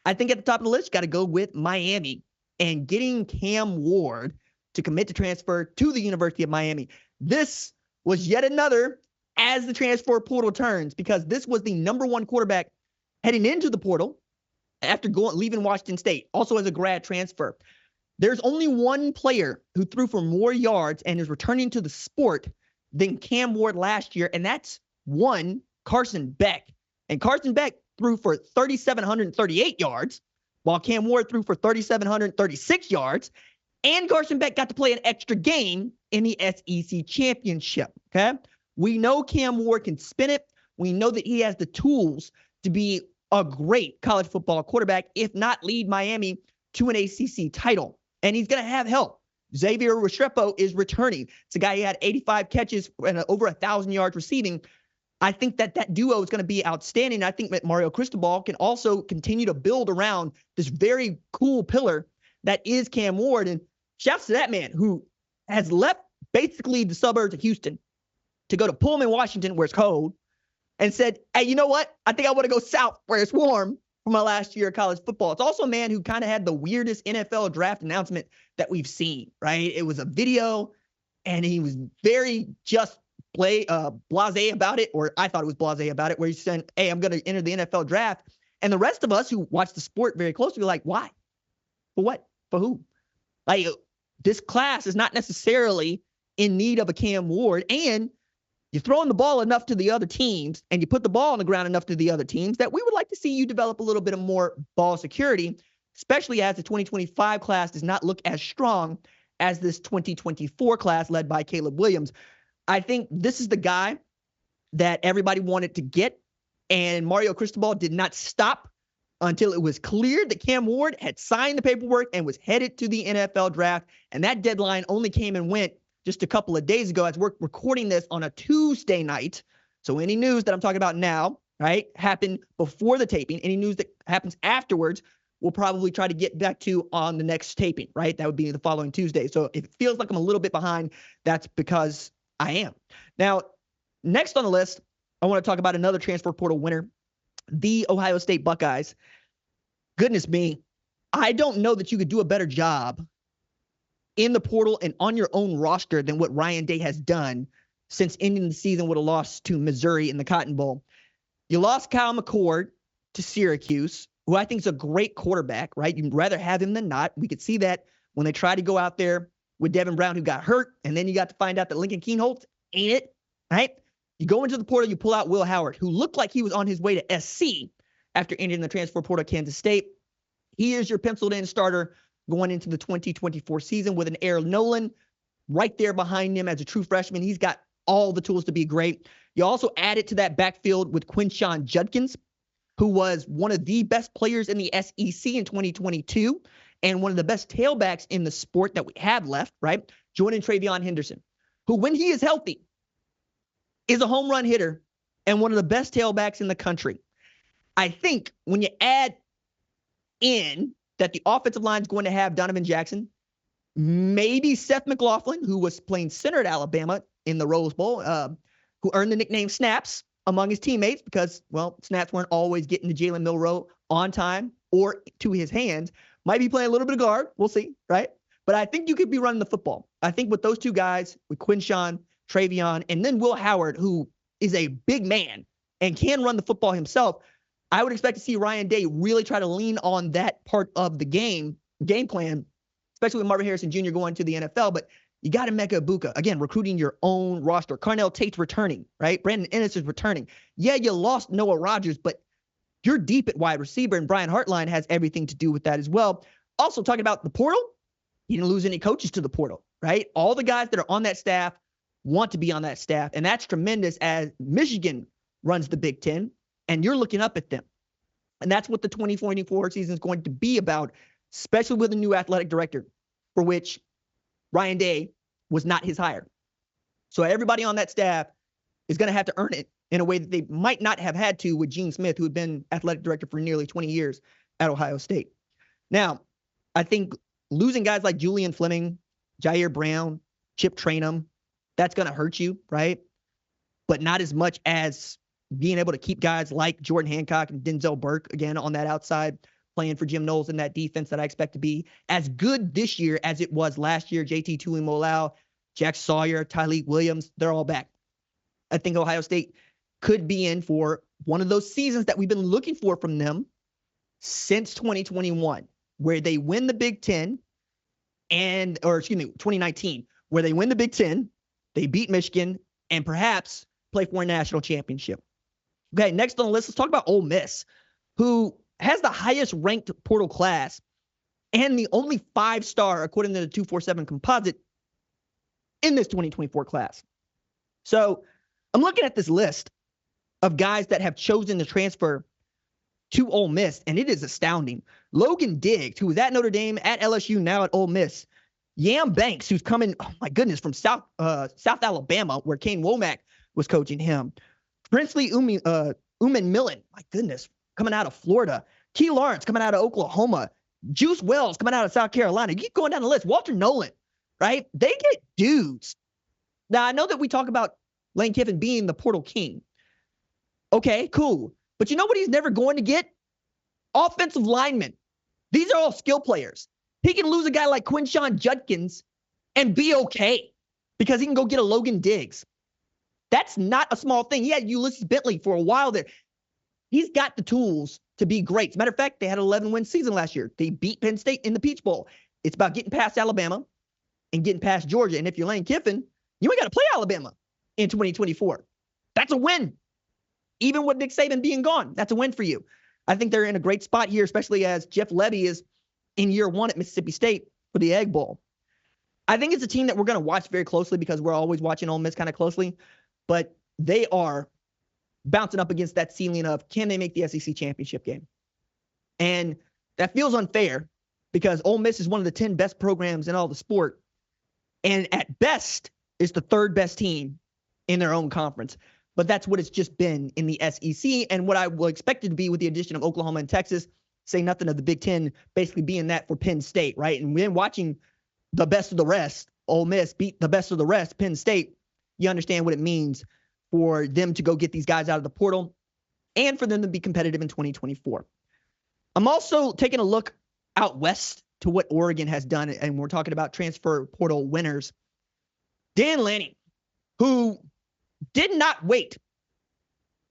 I think at the top of the list, got to go with Miami and getting Cam Ward to commit to transfer to the University of Miami. This was yet another as the transfer portal turns, because this was the number one quarterback heading into the portal after leaving Washington State, also as a grad transfer. There's only one player who threw for more yards and is returning to the sport than Cam Ward last year, and that's one Carson Beck. And Carson Beck threw for 3,738 yards, while Cam Ward threw for 3,736 yards. And Carson Beck got to play an extra game in the SEC championship. Okay. We know Cam Ward can spin it. We know that he has the tools to be a great college football quarterback, if not lead Miami to an ACC title. And he's going to have help. Xavier Restrepo is returning. It's a guy who had 85 catches and over 1,000 yards receiving. I think that duo is going to be outstanding. I think that Mario Cristobal can also continue to build around this very cool pillar that is Cam Ward. And shouts to that man who has left basically the suburbs of Houston to go to Pullman, Washington, where it's cold, and said, hey, you know what? I think I want to go south where it's warm for my last year of college football. It's also a man who kind of had the weirdest NFL draft announcement that we've seen, right? It was a video, and he was very just blasé about it, or I thought it was blasé about it, where he said, hey, I'm going to enter the NFL draft. And the rest of us who watch the sport very closely were like, why? For what? For who? Like, this class is not necessarily in need of a Cam Ward, and you're throwing the ball enough to the other teams, and you put the ball on the ground enough to the other teams that we would like to see you develop a little bit of more ball security, especially as the 2025 class does not look as strong as this 2024 class led by Caleb Williams. I think this is the guy that everybody wanted to get, and Mario Cristobal did not stop until it was clear that Cam Ward had signed the paperwork and was headed to the NFL draft. And that deadline only came and went just a couple of days ago, as we're recording this on a Tuesday night. So any news that I'm talking about now, right, happened before the taping. Any news that happens afterwards, we'll probably try to get back to on the next taping, right? That would be the following Tuesday. So if it feels like I'm a little bit behind, that's because I am. Now, next on the list, I want to talk about another transfer portal winner, the Ohio State Buckeyes. Goodness me, I don't know that you could do a better job in the portal and on your own roster than what Ryan Day has done since ending the season with a loss to Missouri in the Cotton Bowl. You lost Kyle McCord to Syracuse, who I think is a great quarterback, right? You'd rather have him than not. We could see that when they tried to go out there with Devin Brown, who got hurt, and then you got to find out that Lincoln Keenholz ain't it, right? You go into the portal, you pull out Will Howard, who looked like he was on his way to SC after entering the transfer portal at Kansas State. He is your penciled-in starter going into the 2024 season with an Aaron Nolan right there behind him as a true freshman. He's got all the tools to be great. You also added to that backfield with Quinshon Judkins, who was one of the best players in the SEC in 2022 and one of the best tailbacks in the sport that we have left, right? Joining Travion Henderson, who, when he is healthy, is a home run hitter and one of the best tailbacks in the country. I think when you add in that the offensive line is going to have Donovan Jackson, maybe Seth McLaughlin, who was playing center at Alabama in the Rose Bowl, who earned the nickname Snaps among his teammates because, well, Snaps weren't always getting to Jalen Milroe on time or to his hands. Might be playing a little bit of guard. We'll see, right? But I think you could be running the football. I think with those two guys, with Quinshon, Travion, and then Will Howard, who is a big man and can run the football himself, I would expect to see Ryan Day really try to lean on that part of the game plan, especially with Marvin Harrison Jr. going to the NFL. But you got Emeka Egbuka, again, recruiting your own roster. Carnell Tate's returning, right? Brandon Ennis is returning. Yeah, you lost Noah Rogers, but you're deep at wide receiver, and Brian Hartline has everything to do with that as well. Also, talking about the portal, you didn't lose any coaches to the portal, right? All the guys that are on that staff want to be on that staff, and that's tremendous as Michigan runs the Big Ten, and you're looking up at them. And that's what the 2024 season is going to be about, especially with a new athletic director, for which Ryan Day was not his hire. So everybody on that staff is going to have to earn it in a way that they might not have had to with Gene Smith, who had been athletic director for nearly 20 years at Ohio State. Now, I think losing guys like Julian Fleming, Jair Brown, Chip Trainum, that's going to hurt you, right? But not as much as being able to keep guys like Jordan Hancock and Denzel Burke, again, on that outside playing for Jim Knowles in that defense that I expect to be as good this year as it was last year. JT Tuimoloau, Jack Sawyer, Tyleik Williams, they're all back. I think Ohio State could be in for one of those seasons that we've been looking for from them since 2021, where they win the Big Ten 2019, where they win the Big Ten, they beat Michigan, and perhaps play for a national championship. Okay, next on the list, let's talk about Ole Miss, who has the highest ranked portal class and the only 5-star, according to the 247 composite, in this 2024 class. So I'm looking at this list of guys that have chosen to transfer to Ole Miss, and it is astounding. Logan Diggs, who was at Notre Dame, at LSU, now at Ole Miss. Yam Banks, who's coming, oh my goodness, from South Alabama, where Kane Womack was coaching him. Princely Uman Millen, my goodness, coming out of Florida. Key Lawrence coming out of Oklahoma. Juice Wells coming out of South Carolina. You keep going down the list. Walter Nolan, right? They get dudes. Now, I know that we talk about Lane Kiffin being the portal king. Okay, cool. But you know what he's never going to get? Offensive linemen. These are all skill players. He can lose a guy like Quinshon Judkins and be okay because he can go get a Logan Diggs. That's not a small thing. He had Ulysses Bentley for a while there. He's got the tools to be great. As a matter of fact, they had an 11-win season last year. They beat Penn State in the Peach Bowl. It's about getting past Alabama and getting past Georgia. And if you're Lane Kiffin, you ain't got to play Alabama in 2024. That's a win. Even with Nick Saban being gone, that's a win for you. I think they're in a great spot here, especially as Jeff Levy is in year 1 at Mississippi State for the Egg Bowl. I think it's a team that we're going to watch very closely because we're always watching Ole Miss kind of closely, but they are bouncing up against that ceiling of, can they make the SEC championship game? And that feels unfair because Ole Miss is one of the 10 best programs in all the sport. And at best is the 3rd best team in their own conference. But that's what it's just been in the SEC and what I will expect it to be with the addition of Oklahoma and Texas. Say nothing of the Big Ten basically being that for Penn State, right? And when watching the best of the rest, Ole Miss beat the best of the rest, Penn State, you understand what it means for them to go get these guys out of the portal and for them to be competitive in 2024. I'm also taking a look out west to what Oregon has done, and we're talking about transfer portal winners. Dan Lanning, who did not wait.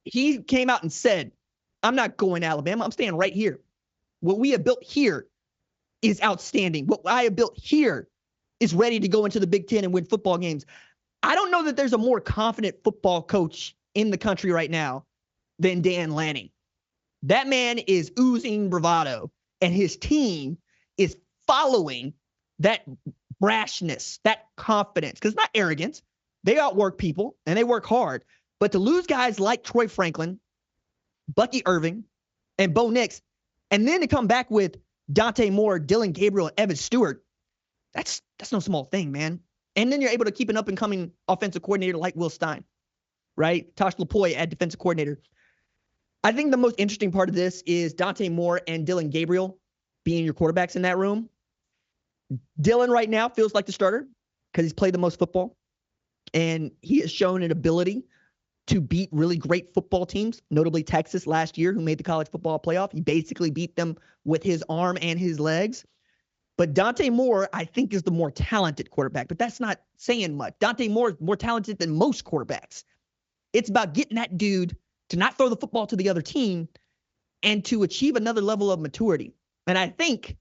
He came out and said, I'm not going to Alabama. I'm staying right here. What we have built here is outstanding. What I have built here is ready to go into the Big Ten and win football games. I don't know that there's a more confident football coach in the country right now than Dan Lanning. That man is oozing bravado, and his team is following that brashness, that confidence, because it's not arrogance. They outwork people, and they work hard. But to lose guys like Troy Franklin, Bucky Irving, and Bo Nix, and then to come back with Dante Moore, Dylan Gabriel, and Evan Stewart, that's no small thing, man. And then you're able to keep an up-and-coming offensive coordinator like Will Stein, right? Tosh Lapoy at defensive coordinator. I think the most interesting part of this is Dante Moore and Dylan Gabriel being your quarterbacks in that room. Dylan right now feels like the starter because he's played the most football. And he has shown an ability to beat really great football teams, notably Texas last year, who made the college football playoff. He basically beat them with his arm and his legs. But Dante Moore, I think, is the more talented quarterback. But that's not saying much. Dante Moore is more talented than most quarterbacks. It's about getting that dude to not throw the football to the other team and to achieve another level of maturity. And I think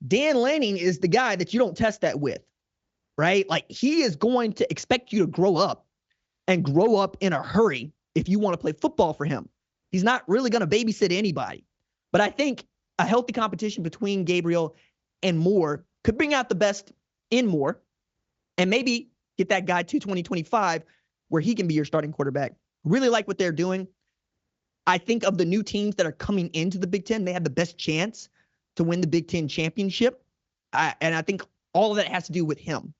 Dan Lanning is the guy that you don't test that with. Right? Like, he is going to expect you to grow up and grow up in a hurry if you want to play football for him. He's not really going to babysit anybody. But I think a healthy competition between Gabriel and Moore could bring out the best in Moore and maybe get that guy to 2025 where he can be your starting quarterback. Really like what they're doing. I think of the new teams that are coming into the Big Ten, they have the best chance to win the Big Ten championship. And I think all of that has to do with him.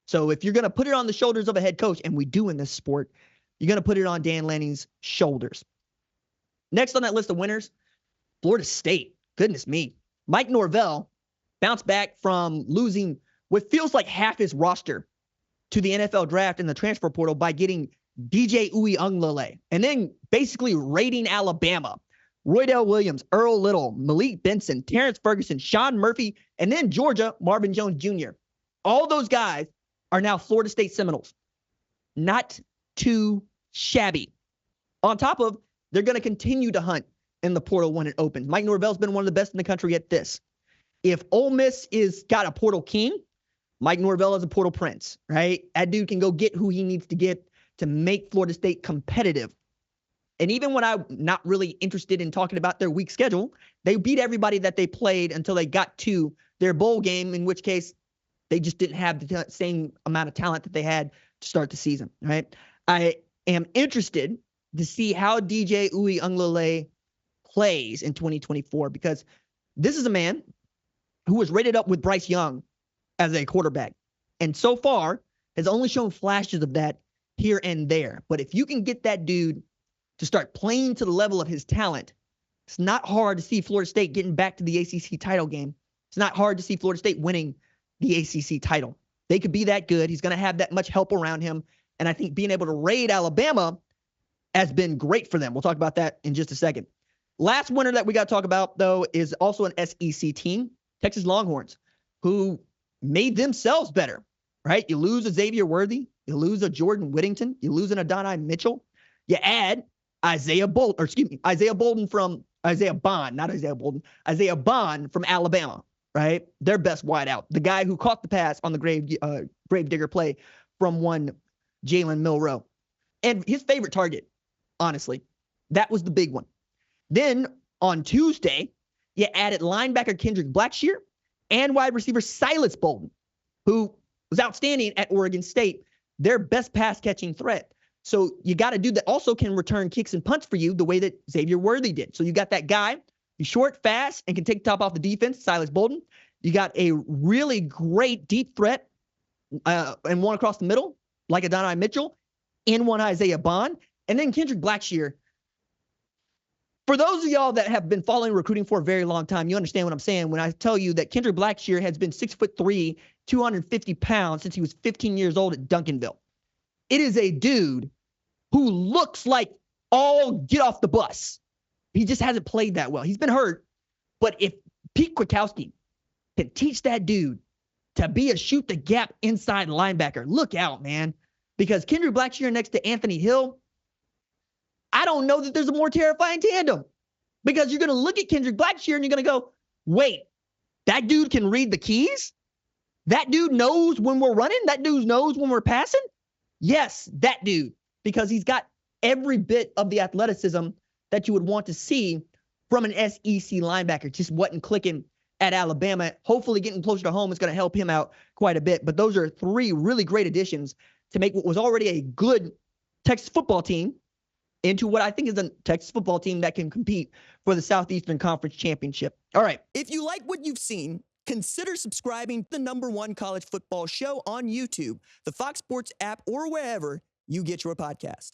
So if you're going to put it on the shoulders of a head coach, and we do in this sport, you're going to put it on Dan Lanning's shoulders. Next on that list of winners, Florida State. Goodness me. Mike Norvell bounced back from losing what feels like half his roster to the NFL draft in the transfer portal by getting DJ Uiagalelei and then basically raiding Alabama Roydell Williams, Earl Little, Malik Benson, Terrence Ferguson, Sean Murphy, and then Georgia, Marvin Jones Jr. All those guys are now Florida State Seminoles. Not too shabby. On top of, they're going to continue to hunt in the portal when it opens. Mike Norvell's been one of the best in the country at this. If Ole Miss is got a portal king, Mike Norvell is a portal prince, right? That dude can go get who he needs to get to make Florida State competitive. And even when I'm not really interested in talking about their weak schedule, they beat everybody that they played until they got to their bowl game, in which case they just didn't have the same amount of talent that they had to start the season, right? I am interested to see how DJ Uiagalelei plays in 2024, because this is a man who was rated up with Bryce Young as a quarterback, and so far has only shown flashes of that here and there. But if you can get that dude to start playing to the level of his talent, it's not hard to see Florida State getting back to the ACC title game. It's not hard to see Florida State winning the ACC title. They could be that good. He's going to have that much help around him. And I think being able to raid Alabama has been great for them. We'll talk about that in just a second. Last winner that we got to talk about, though, is also an SEC team, Texas Longhorns, who made themselves better, right? You lose a Xavier Worthy. You lose a Jordan Whittington. You lose an Adonai Mitchell. You add Isaiah Bond from Alabama, right? Their best wideout. The guy who caught the pass on the Gravedigger play from one Jalen Milroe. And his favorite target, honestly. That was the big one. Then on Tuesday, you added linebacker Kendrick Blackshear and wide receiver Silas Bolden, who was outstanding at Oregon State, their best pass-catching threat. So you got a dude that also can return kicks and punts for you the way that Xavier Worthy did. So you got that guy, he's short, fast, and can take the top off the defense, Silas Bolden. You got a really great deep threat and one across the middle, like Adonai Mitchell, and one Isaiah Bond. And then Kendrick Blackshear. For those of y'all that have been following recruiting for a very long time, you understand what I'm saying when I tell you that Kendrick Blackshear has been 6'3", 250 pounds since he was 15 years old at Duncanville. It is a dude who looks like all get off the bus. He just hasn't played that well. He's been hurt. But if Pete Kwiatkowski can teach that dude to be a shoot the gap inside linebacker, look out, man. Because Kendrick Blackshear next to Anthony Hill, I don't know that there's a more terrifying tandem. Because you're going to look at Kendrick Blackshear and you're going to go, wait, that dude can read the keys? That dude knows when we're running? That dude knows when we're passing? Yes, that dude. Because he's got every bit of the athleticism that you would want to see from an SEC linebacker. Just wasn't clicking at Alabama. Hopefully getting closer to home is going to help him out quite a bit. But those are three really great additions to make what was already a good Texas football team into what I think is a Texas football team that can compete for the Southeastern Conference Championship. All right. If you like what you've seen, consider subscribing to the #1 college football show on YouTube, the Fox Sports app, or wherever you get your podcast.